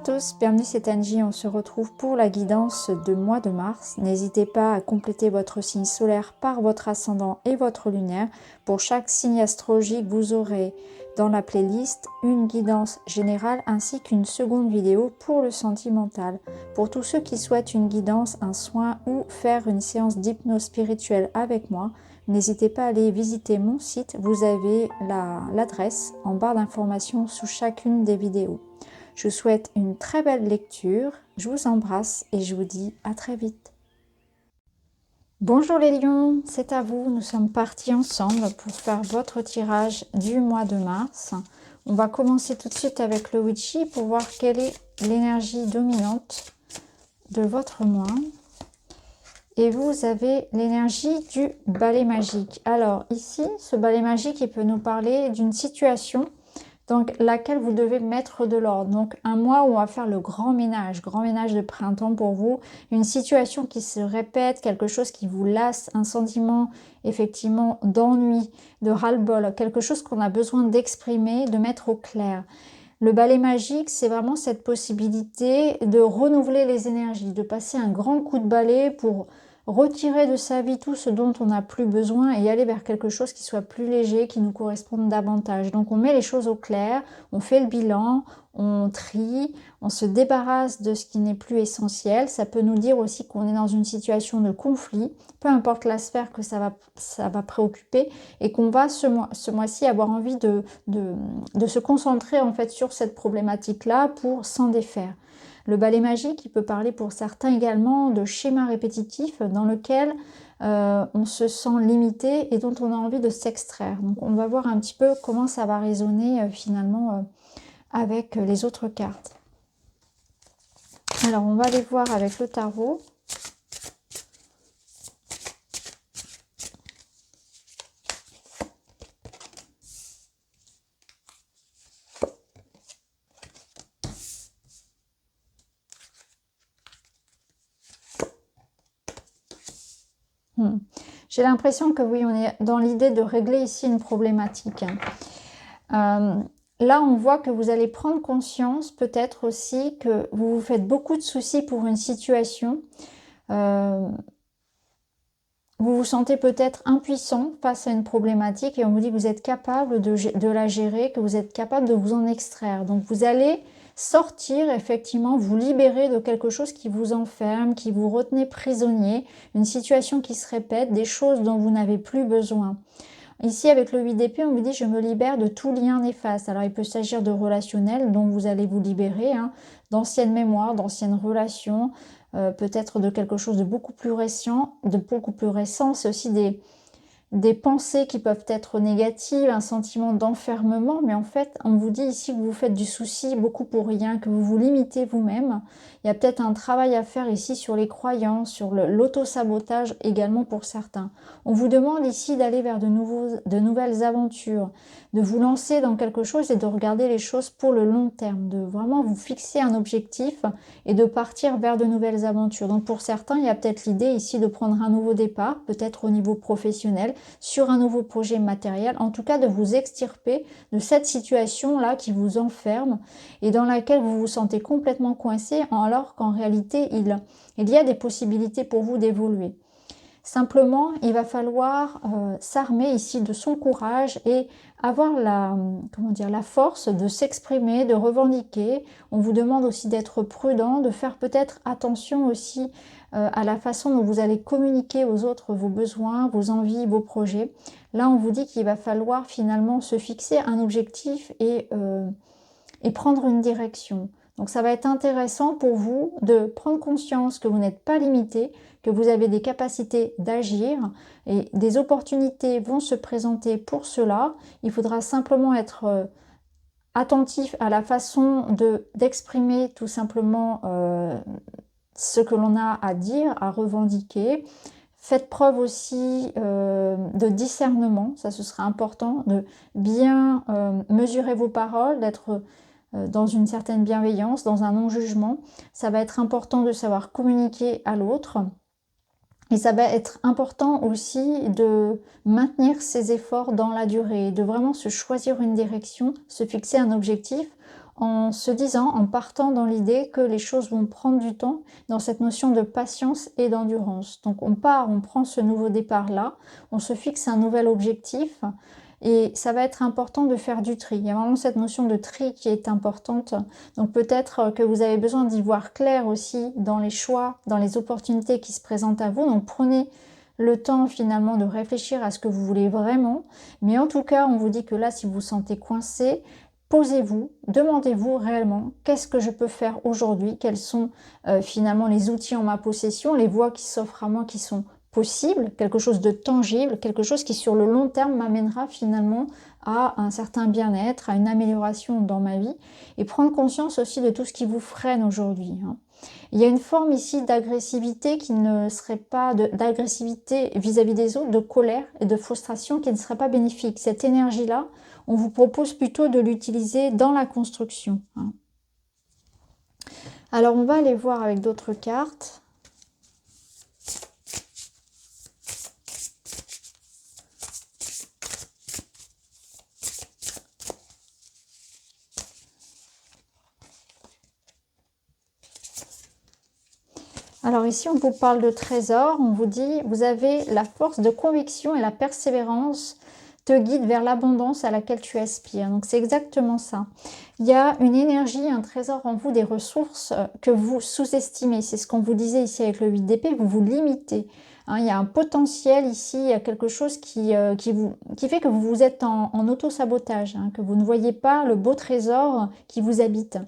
tous, bienvenue, c'est Angie. On se retrouve pour la guidance de mois de mars. N'hésitez pas à compléter votre signe solaire par votre ascendant et votre lunaire. Pour chaque signe astrologique, vous aurez dans la playlist une guidance générale ainsi qu'une seconde vidéo pour le sentimental. Pour tous ceux qui souhaitent une guidance, un soin ou faire une séance d'hypnose spirituelle avec moi, n'hésitez pas à aller visiter mon site. Vous avez l'adresse en barre d'informations sous chacune des vidéos. Je vous souhaite une très belle lecture, je vous embrasse et je vous dis à très vite. Bonjour les lions, c'est à vous, nous sommes partis ensemble pour faire votre tirage du mois de mars. On va commencer tout de suite avec le Witchy pour voir quelle est l'énergie dominante de votre mois. Et vous avez l'énergie du balai magique. Alors ici, ce balai magique, il peut nous parler d'une situation dans laquelle vous devez mettre de l'ordre. Donc un mois où on va faire le grand ménage de printemps pour vous, une situation qui se répète, quelque chose qui vous lasse, un sentiment effectivement d'ennui, de ras-le-bol, quelque chose qu'on a besoin d'exprimer, de mettre au clair. Le balai magique, c'est vraiment cette possibilité de renouveler les énergies, de passer un grand coup de balai pour retirer de sa vie tout ce dont on n'a plus besoin et aller vers quelque chose qui soit plus léger, qui nous corresponde davantage. Donc on met les choses au clair, on fait le bilan, on trie, on se débarrasse de ce qui n'est plus essentiel. Ça peut nous dire aussi qu'on est dans une situation de conflit, peu importe la sphère que ça va préoccuper, et qu'on va ce mois-ci avoir envie de se concentrer en fait sur cette problématique-là pour s'en défaire. Le balai magique, il peut parler pour certains également de schémas répétitifs dans lequel on se sent limité et dont on a envie de s'extraire. Donc on va voir un petit peu comment ça va résonner finalement avec les autres cartes. Alors on va aller voir avec le tarot. J'ai l'impression que oui, on est dans l'idée de régler ici une problématique. Là, on voit que vous allez prendre conscience peut-être aussi que vous vous faites beaucoup de soucis pour une situation. Vous vous sentez peut-être impuissant face à une problématique et on vous dit que vous êtes capable de la gérer, que vous êtes capable de vous en extraire. Donc vous allez sortir, effectivement, vous libérer de quelque chose qui vous enferme, qui vous retenait prisonnier, une situation qui se répète, des choses dont vous n'avez plus besoin. Ici, avec le 8 d'épée, on vous dit « je me libère de tout lien néfaste ». Alors, il peut s'agir de relationnel dont vous allez vous libérer, d'anciennes mémoires, d'anciennes relations, peut-être de quelque chose de beaucoup plus récent. C'est aussi des pensées qui peuvent être négatives, un sentiment d'enfermement, mais en fait, on vous dit ici que vous faites du souci beaucoup pour rien, que vous vous limitez vous-même. Il y a peut-être un travail à faire ici sur les croyances, sur l'auto-sabotage également pour certains. On vous demande ici d'aller vers de nouvelles aventures, de vous lancer dans quelque chose et de regarder les choses pour le long terme, de vraiment vous fixer un objectif et de partir vers de nouvelles aventures. Donc pour certains, il y a peut-être l'idée ici de prendre un nouveau départ, peut-être au niveau professionnel, sur un nouveau projet matériel, en tout cas de vous extirper de cette situation-là qui vous enferme et dans laquelle vous vous sentez complètement coincé alors qu'en réalité, il y a des possibilités pour vous d'évoluer. Simplement, il va falloir s'armer ici de son courage et avoir la force de s'exprimer, de revendiquer. On vous demande aussi d'être prudent, de faire peut-être attention aussi à la façon dont vous allez communiquer aux autres vos besoins, vos envies, vos projets. Là, on vous dit qu'il va falloir finalement se fixer un objectif et prendre une direction. Donc ça va être intéressant pour vous de prendre conscience que vous n'êtes pas limité, que vous avez des capacités d'agir et des opportunités vont se présenter pour cela. Il faudra simplement être attentif à la façon d'exprimer tout simplement ce que l'on a à dire, à revendiquer. Faites preuve aussi de discernement, ça ce sera important, de bien mesurer vos paroles, d'être dans une certaine bienveillance, dans un non-jugement. Ça va être important de savoir communiquer à l'autre. Et ça va être important aussi de maintenir ses efforts dans la durée, de vraiment se choisir une direction, se fixer un objectif. en se disant, en partant dans l'idée que les choses vont prendre du temps, dans cette notion de patience et d'endurance. Donc on part, on prend ce nouveau départ-là, on se fixe un nouvel objectif, et ça va être important de faire du tri. Il y a vraiment cette notion de tri qui est importante. Donc peut-être que vous avez besoin d'y voir clair aussi dans les choix, dans les opportunités qui se présentent à vous. Donc prenez le temps finalement de réfléchir à ce que vous voulez vraiment. Mais en tout cas, on vous dit que là, si vous vous sentez coincé, posez-vous, demandez-vous réellement qu'est-ce que je peux faire aujourd'hui, quels sont finalement les outils en ma possession, les voies qui s'offrent à moi qui sont possible, quelque chose de tangible, quelque chose qui sur le long terme m'amènera finalement à un certain bien-être, à une amélioration dans ma vie, et prendre conscience aussi de tout ce qui vous freine aujourd'hui. Il y a une forme ici d'agressivité qui ne serait pas d'agressivité vis-à-vis des autres, de colère et de frustration qui ne serait pas bénéfique. Cette énergie-là, on vous propose plutôt de l'utiliser dans la construction. Alors on va aller voir avec d'autres cartes. Alors ici, on vous parle de trésor, on vous dit, vous avez la force de conviction et la persévérance te guide vers l'abondance à laquelle tu aspires. Donc c'est exactement ça. Il y a une énergie, un trésor en vous, des ressources que vous sous-estimez. C'est ce qu'on vous disait ici avec le 8 d'épée, vous vous limitez. Il y a un potentiel ici, il y a quelque chose qui fait que vous êtes en auto-sabotage, que vous ne voyez pas le beau trésor qui vous habite.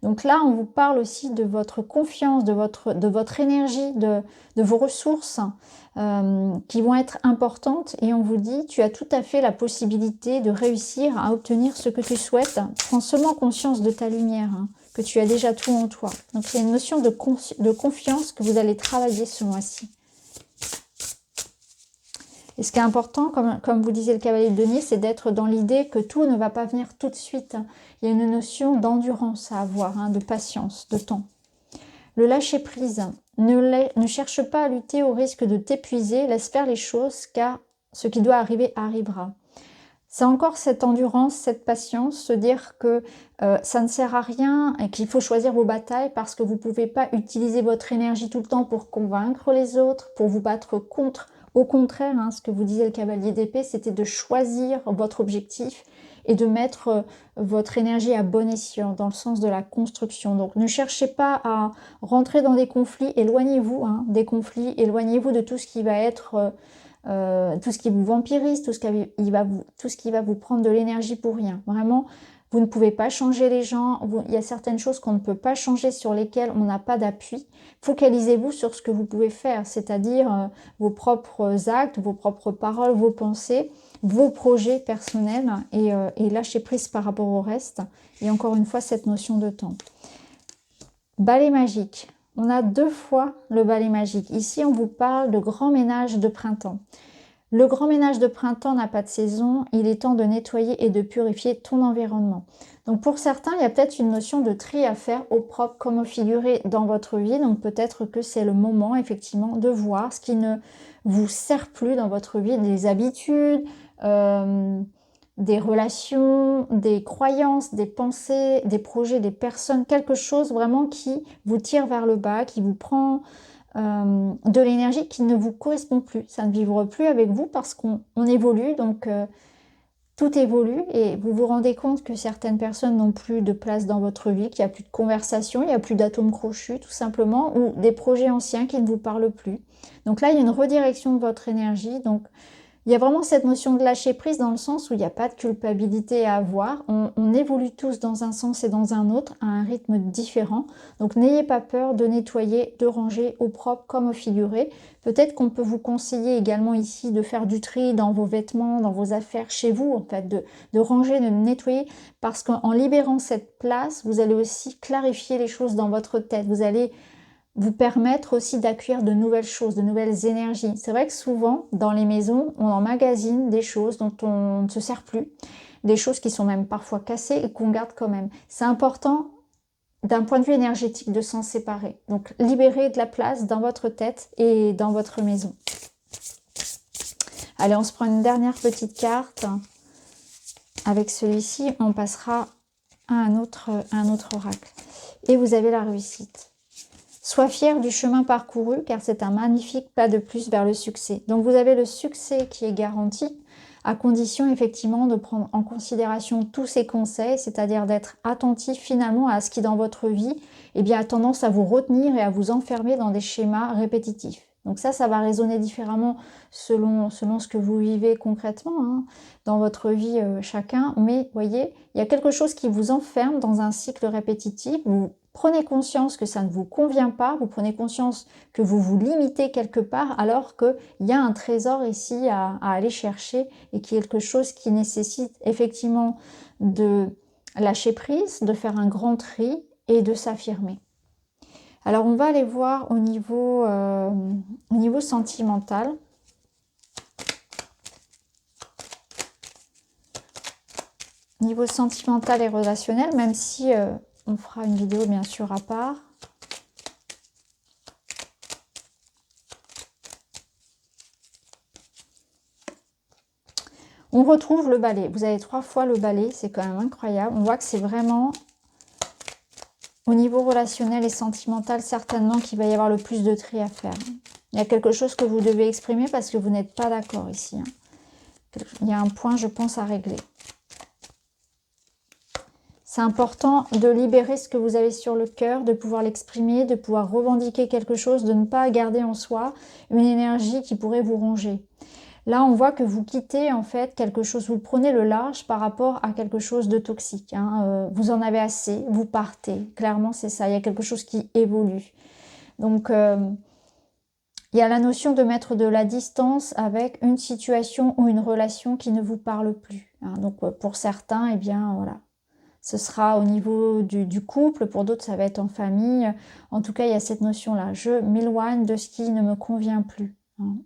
Donc là, on vous parle aussi de votre confiance, de votre énergie, de vos ressources qui vont être importantes. Et on vous dit, tu as tout à fait la possibilité de réussir à obtenir ce que tu souhaites. Prends seulement conscience de ta lumière, que tu as déjà tout en toi. Donc il y a une notion de confiance que vous allez travailler ce mois-ci. Et ce qui est important, comme vous disait le cavalier de denier, c'est d'être dans l'idée que tout ne va pas venir tout de suite. Il y a une notion d'endurance à avoir, de patience, de temps. Le lâcher-prise. Ne cherche pas à lutter au risque de t'épuiser. Laisse faire les choses, car ce qui doit arriver arrivera. C'est encore cette endurance, cette patience, se dire que ça ne sert à rien et qu'il faut choisir vos batailles parce que vous ne pouvez pas utiliser votre énergie tout le temps pour convaincre les autres, pour vous battre contre. Au contraire, ce que vous disait le cavalier d'épée, c'était de choisir votre objectif et de mettre votre énergie à bon escient dans le sens de la construction. Donc ne cherchez pas à rentrer dans des conflits, éloignez-vous des conflits, éloignez-vous de tout ce qui va être... tout ce qui vous vampirise, tout ce qui va vous prendre de l'énergie pour rien. Vraiment, vous ne pouvez pas changer les gens. Il y a certaines choses qu'on ne peut pas changer, sur lesquelles on n'a pas d'appui. Focalisez-vous sur ce que vous pouvez faire, c'est-à-dire vos propres actes, vos propres paroles, vos pensées, vos projets personnels et lâchez prise par rapport au reste. Et encore une fois, cette notion de temps. Balai magique. On a 2 fois le balai magique. Ici, on vous parle de grand ménage de printemps. Le grand ménage de printemps n'a pas de saison. Il est temps de nettoyer et de purifier ton environnement. Donc pour certains, il y a peut-être une notion de tri à faire au propre comme au figuré dans votre vie. Donc peut-être que c'est le moment effectivement de voir ce qui ne vous sert plus dans votre vie, des habitudes, des relations, des croyances, des pensées, des projets, des personnes, quelque chose vraiment qui vous tire vers le bas, qui vous prend de l'énergie qui ne vous correspond plus. Ça ne vivra plus avec vous parce qu'on évolue, donc tout évolue et vous vous rendez compte que certaines personnes n'ont plus de place dans votre vie, qu'il n'y a plus de conversation, il n'y a plus d'atomes crochus tout simplement, ou des projets anciens qui ne vous parlent plus. Donc là, il y a une redirection de votre énergie, donc il y a vraiment cette notion de lâcher prise dans le sens où il n'y a pas de culpabilité à avoir. On évolue tous dans un sens et dans un autre à un rythme différent. Donc n'ayez pas peur de nettoyer, de ranger au propre comme au figuré. Peut-être qu'on peut vous conseiller également ici de faire du tri dans vos vêtements, dans vos affaires chez vous, en fait, de ranger, de nettoyer. Parce qu'en libérant cette place, vous allez aussi clarifier les choses dans votre tête. Vous allez vous permettre aussi d'accueillir de nouvelles choses, de nouvelles énergies. C'est vrai que souvent, dans les maisons, on emmagasine des choses dont on ne se sert plus, des choses qui sont même parfois cassées et qu'on garde quand même. C'est important, d'un point de vue énergétique, de s'en séparer. Donc, libérez de la place dans votre tête et dans votre maison. Allez, on se prend une dernière petite carte. Avec celui-ci, on passera à un autre oracle. Et vous avez la réussite. Sois fier du chemin parcouru, car c'est un magnifique pas de plus vers le succès. Donc vous avez le succès qui est garanti, à condition effectivement de prendre en considération tous ces conseils, c'est-à-dire d'être attentif finalement à ce qui dans votre vie a tendance à vous retenir et à vous enfermer dans des schémas répétitifs. Donc ça va résonner différemment selon ce que vous vivez concrètement hein, dans votre vie chacun. Mais vous voyez, il y a quelque chose qui vous enferme dans un cycle répétitif. Vous prenez conscience que ça ne vous convient pas, vous prenez conscience que vous vous limitez quelque part alors qu'il y a un trésor ici à aller chercher et quelque chose qui nécessite effectivement de lâcher prise, de faire un grand tri et de s'affirmer. Alors on va aller voir au niveau sentimental. Niveau sentimental et relationnel, même si on fera une vidéo bien sûr à part. On retrouve le balai. Vous avez 3 fois le balai, c'est quand même incroyable. On voit que c'est vraiment au niveau relationnel et sentimental, certainement qu'il va y avoir le plus de tri à faire. Il y a quelque chose que vous devez exprimer parce que vous n'êtes pas d'accord ici. Hein. Il y a un point, je pense, à régler. C'est important de libérer ce que vous avez sur le cœur, de pouvoir l'exprimer, de pouvoir revendiquer quelque chose, de ne pas garder en soi une énergie qui pourrait vous ronger. Là, on voit que vous quittez en fait quelque chose, vous prenez le large par rapport à quelque chose de toxique. Hein. Vous en avez assez, vous partez. Clairement, c'est ça. Il y a quelque chose qui évolue. Donc, il y a la notion de mettre de la distance avec une situation ou une relation qui ne vous parle plus. Hein. Donc, pour certains, eh bien, voilà. Ce sera au niveau du couple, pour d'autres, ça va être en famille. En tout cas, il y a cette notion-là. Je m'éloigne de ce qui ne me convient plus. Hein.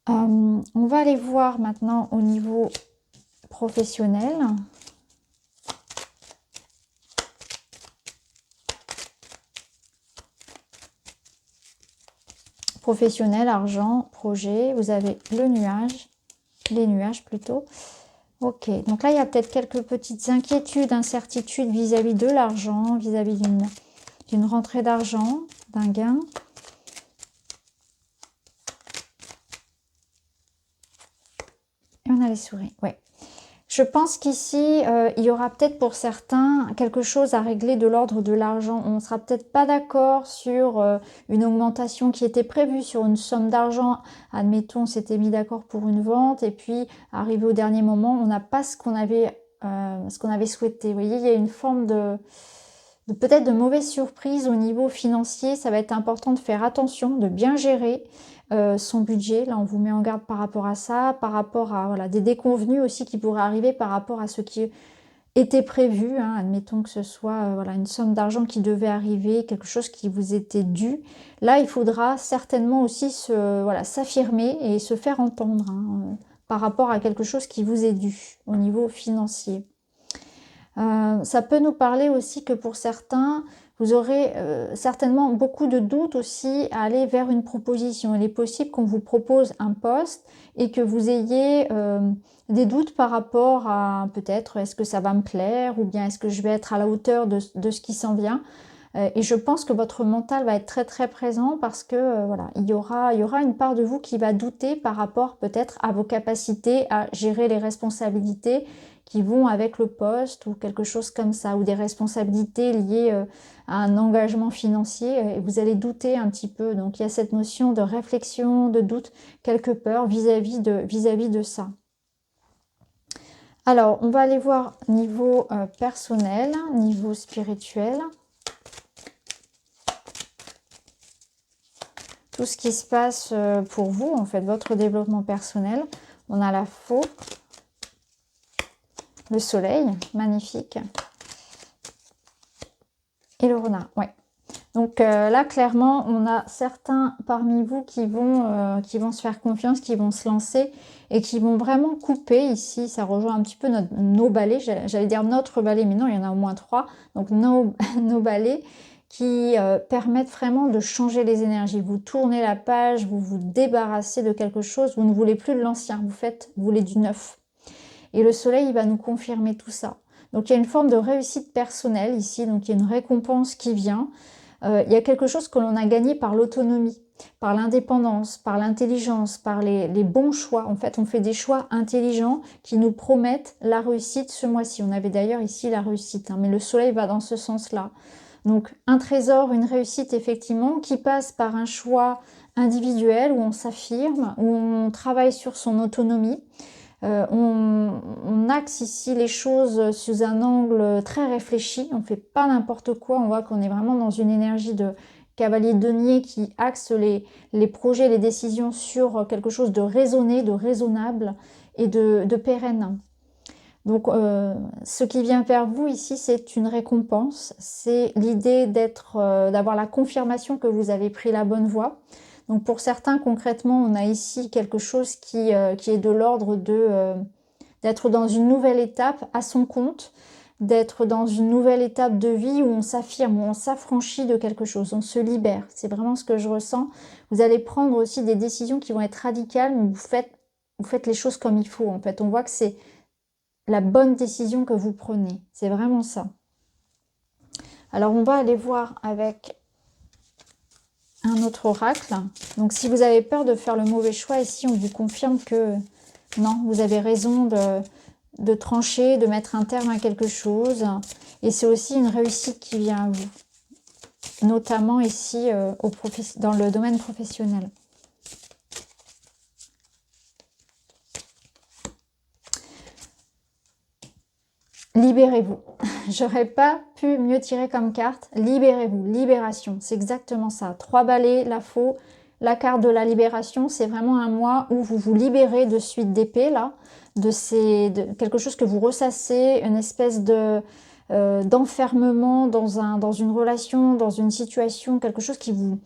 On va aller voir maintenant au niveau professionnel. Professionnel, argent, projet. Vous avez le nuage, les nuages plutôt. Ok, donc là, il y a peut-être quelques petites inquiétudes, incertitudes vis-à-vis de l'argent, vis-à-vis d'une rentrée d'argent, d'un gain. Et on a les souris, ouais. Je pense qu'ici, il y aura peut-être pour certains quelque chose à régler de l'ordre de l'argent. On ne sera peut-être pas d'accord sur une augmentation qui était prévue, sur une somme d'argent. Admettons, on s'était mis d'accord pour une vente et puis, arrivé au dernier moment, on n'a pas ce qu'on avait souhaité. Vous voyez, il y a une forme de peut-être de mauvaise surprise au niveau financier. Ça va être important de faire attention, de bien gérer son budget. Là, on vous met en garde par rapport à ça, par rapport à voilà, des déconvenus aussi qui pourraient arriver par rapport à ce qui était prévu. Hein. Admettons que ce soit voilà, une somme d'argent qui devait arriver, quelque chose qui vous était dû. Là, il faudra certainement aussi s'affirmer et se faire entendre hein, par rapport à quelque chose qui vous est dû au niveau financier. Ça peut nous parler aussi que pour certains, vous aurez certainement beaucoup de doutes aussi à aller vers une proposition. Il est possible qu'on vous propose un poste et que vous ayez des doutes par rapport à peut-être est-ce que ça va me plaire ou bien est-ce que je vais être à la hauteur de ce qui s'en vient. Et je pense que votre mental va être très très présent parce que voilà, il y aura une part de vous qui va douter par rapport peut-être à vos capacités à gérer les responsabilités qui vont avec le poste ou quelque chose comme ça, ou des responsabilités liées à un engagement financier, et vous allez douter un petit peu. Donc il y a cette notion de réflexion, de doute, quelque peur vis-à-vis de ça. Alors, on va aller voir niveau personnel, niveau spirituel. Tout ce qui se passe pour vous, en fait, votre développement personnel. On a la faux. Le soleil, magnifique. Et le renard, ouais. Donc là, clairement, on a certains parmi vous qui vont se faire confiance, qui vont se lancer et qui vont vraiment couper ici. Ça rejoint un petit peu nos balais, j'allais dire notre balai, mais non, il y en a au moins 3. Donc nos balais qui permettent vraiment de changer les énergies. Vous tournez la page, vous vous débarrassez de quelque chose, vous ne voulez plus de l'ancien, vous voulez du neuf. Et le soleil, il va nous confirmer tout ça. Donc il y a une forme de réussite personnelle ici, donc il y a une récompense qui vient. Il y a quelque chose que l'on a gagné par l'autonomie, par l'indépendance, par l'intelligence, par les bons choix. En fait, on fait des choix intelligents qui nous promettent la réussite ce mois-ci. On avait d'ailleurs ici la réussite, hein, mais le soleil va dans ce sens-là. Donc un trésor, une réussite effectivement qui passe par un choix individuel où on s'affirme, où on travaille sur son autonomie. On axe ici les choses sous un angle très réfléchi, on ne fait pas n'importe quoi, on voit qu'on est vraiment dans une énergie de cavalier denier qui axe les projets, les décisions sur quelque chose de raisonné, de raisonnable et de pérenne. Donc ce qui vient vers vous ici, c'est une récompense, c'est l'idée d'avoir la confirmation que vous avez pris la bonne voie. Donc pour certains, concrètement, on a ici quelque chose qui est de l'ordre d'être dans une nouvelle étape à son compte, d'être dans une nouvelle étape de vie où on s'affirme, où on s'affranchit de quelque chose, on se libère. C'est vraiment ce que je ressens. Vous allez prendre aussi des décisions qui vont être radicales, mais vous faites les choses comme il faut. En fait, on voit que c'est la bonne décision que vous prenez. C'est vraiment ça. Alors, on va aller voir avec un autre oracle. Donc, si vous avez peur de faire le mauvais choix, ici, on vous confirme que non, vous avez raison de trancher, de mettre un terme à quelque chose. Et c'est aussi une réussite qui vient à vous. Notamment ici, dans le domaine professionnel. Libérez-vous. J'aurais pas pu mieux tirer comme carte. Libérez-vous. Libération. C'est exactement ça. 3 balais, la faux. La carte de la libération, c'est vraiment un mois où vous vous libérez de suite d'épée, là. De quelque chose que vous ressassez, une espèce d'enfermement dans une relation, dans une situation, quelque chose qui vous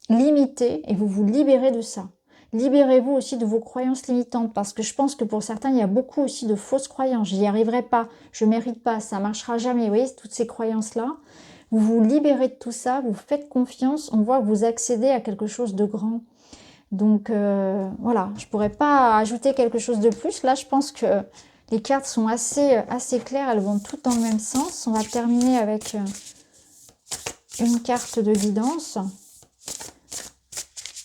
limitez et vous vous libérez de ça. Libérez-vous aussi de vos croyances limitantes parce que je pense que pour certains, il y a beaucoup aussi de fausses croyances. J'y arriverai pas, je mérite pas, ça marchera jamais. Vous voyez, toutes ces croyances-là. Vous vous libérez de tout ça, vous faites confiance, on voit que vous accédez à quelque chose de grand. Donc voilà, je pourrais pas ajouter quelque chose de plus. Là, je pense que les cartes sont assez claires, elles vont toutes dans le même sens. On va terminer avec une carte de guidance.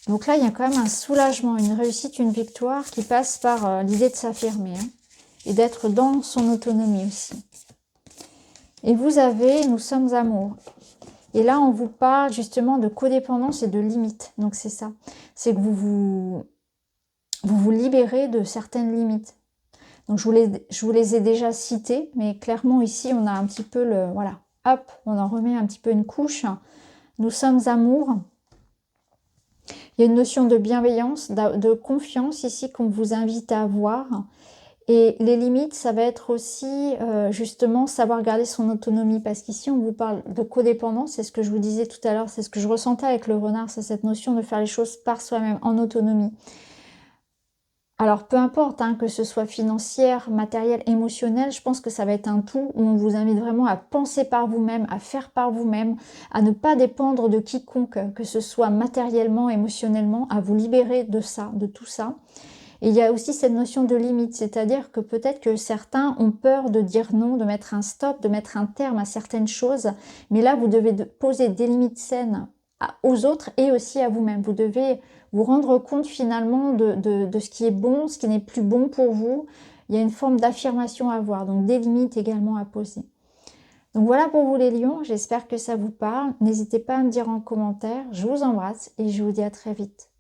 Donc là, il y a quand même un soulagement, une réussite, une victoire qui passe par l'idée de s'affirmer et d'être dans son autonomie aussi. Et vous avez « Nous sommes amour ». Et là, on vous parle justement de codépendance et de limites. Donc c'est ça, c'est que vous vous libérez de certaines limites. Donc je vous les ai déjà citées, mais clairement ici, on a un petit peu le... Voilà, hop, on en remet un petit peu une couche. Nous sommes amour. Il y a une notion de bienveillance, de confiance ici qu'on vous invite à avoir. Et les limites, ça va être aussi justement savoir garder son autonomie. Parce qu'ici, on vous parle de codépendance, c'est ce que je vous disais tout à l'heure, c'est ce que je ressentais avec le renard, c'est cette notion de faire les choses par soi-même, en autonomie. Alors, peu importe, hein, que ce soit financière, matériel, émotionnel, je pense que ça va être un tout où on vous invite vraiment à penser par vous-même, à faire par vous-même, à ne pas dépendre de quiconque, que ce soit matériellement, émotionnellement, à vous libérer de ça, de tout ça. Et il y a aussi cette notion de limite, c'est-à-dire que peut-être que certains ont peur de dire non, de mettre un stop, de mettre un terme à certaines choses, mais là, vous devez poser des limites saines aux autres et aussi à vous-même. Vous devez vous rendre compte finalement de ce qui est bon, ce qui n'est plus bon pour vous. Il y a une forme d'affirmation à avoir, donc des limites également à poser. Donc voilà pour vous les lions, j'espère que ça vous parle. N'hésitez pas à me dire en commentaire. Je vous embrasse et je vous dis à très vite.